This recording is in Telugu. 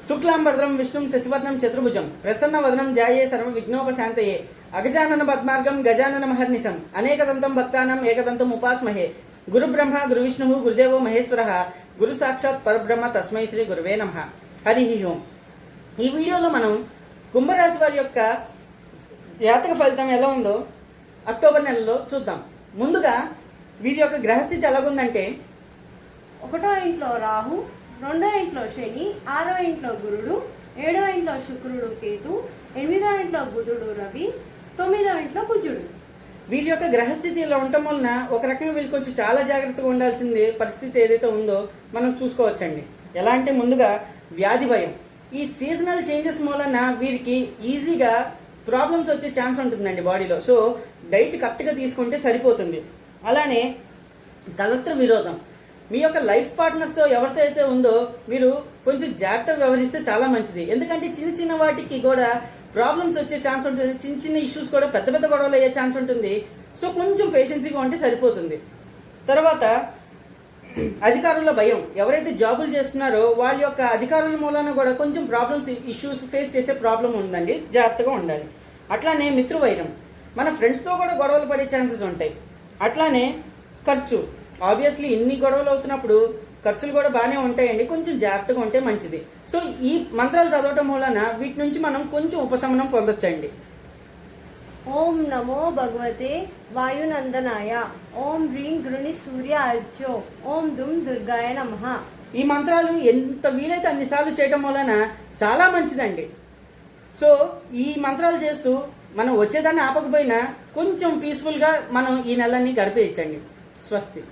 శుక్లాంబరదరం విష్ణుం శశివర్ణం చతుర్భుజం ప్రసన్నవదనం ధ్యాయే సర్వవిఘ్నోపశాంతయే అగజానన పద్మార్గం గజానన మహర్నిశం అనేకదంతం భక్తానం ఏకదంతం ఉపాస్మహే గురు బ్రహ్మ గురు విష్ణు గురుదేవో మహేశ్వర గురు సాక్షాత్ పరబ్రహ్మ తస్మై శ్రీ గురువే నమః. హరి ఓం. ఈ వీడియోలో మనం కుంభరాశి వారి యొక్క జాతక ఫలితం ఎలా ఉందో అక్టోబర్ నెలలో చూద్దాం. ముందుగా వీరి యొక్క గ్రహస్థితి ఎలాగుందంటే, 1వ ఇంట్లో రాహు, 2వ ఇంట్లో శని, 6వ ఇంట్లో గురుడు, 7వ ఇంట్లో శుక్రుడు కేతు, 8వ ఇంట్లో బుధుడు రవి, 9వ ఇంట్లో కుజుడు. వీరి యొక్క గ్రహస్థితి ఇలా ఉండటం వలన ఒక రకంగా వీళ్ళు కొంచెం చాలా జాగ్రత్తగా ఉండాల్సింది పరిస్థితి ఏదైతే ఉందో మనం చూసుకోవచ్చండి. ఎలా అంటే, ముందుగా వ్యాధి భయం. ఈ సీజనల్ చేంజెస్ మూలన వీరికి ఈజీగా ప్రాబ్లమ్స్ వచ్చే ఛాన్స్ ఉంటుందండి బాడీలో. సో డైట్ కరెక్ట్గా తీసుకుంటే సరిపోతుంది. అలానే కలత్ర విరోధం. మీ యొక్క లైఫ్ పార్ట్నర్స్తో ఎవరితో అయితే ఉందో మీరు కొంచెం జాగ్రత్తగా వ్యవహరిస్తే చాలా మంచిది. ఎందుకంటే చిన్న చిన్న వాటికి కూడా ప్రాబ్లమ్స్ వచ్చే ఛాన్స్ ఉంటుంది. చిన్న చిన్న ఇష్యూస్ కూడా పెద్ద పెద్ద గొడవలు అయ్యే ఛాన్స్ ఉంటుంది. సో కొంచెం పేషెన్సీగా ఉంటే సరిపోతుంది. తర్వాత అధికారుల భయం. ఎవరైతే జాబులు చేస్తున్నారో వాళ్ళ యొక్క అధికారుల మూలాన కూడా కొంచెం ప్రాబ్లమ్స్ ఇష్యూస్ ఫేస్ చేసే ప్రాబ్లం ఉందండి, జాగ్రత్తగా ఉండాలి. అట్లానే మిత్రవైరం. మన ఫ్రెండ్స్తో కూడా గొడవలు పడే ఛాన్సెస్ ఉంటాయి. అట్లానే ఖర్చు. ఆబ్వియస్లీ ఇన్ని గొడవలు అవుతున్నప్పుడు ఖర్చులు కూడా బాగానే ఉంటాయండి, కొంచెం జాగ్రత్తగా ఉంటే మంచిది. సో ఈ మంత్రాలు చదవటం వలన వీటి నుంచి మనం కొంచెం ఉపశమనం పొందొచ్చండి. ఓం నమో భగవతే వాయునందనాయ, ఓం హ్రీం గృణి సూర్య అర్చో, ఓం దుమ్ దుర్గాయ నమః. ఈ మంత్రాలు ఎంత వీలైతే అన్నిసార్లు చేయటం వలన చాలా మంచిదండి. సో ఈ మంత్రాలు చేస్తూ మనం వచ్చేదాన్ని ఆపకపోయినా కొంచెం పీస్ఫుల్గా మనం ఈ నెలన్నీ గడిపేయచ్చండి. స్వస్తి.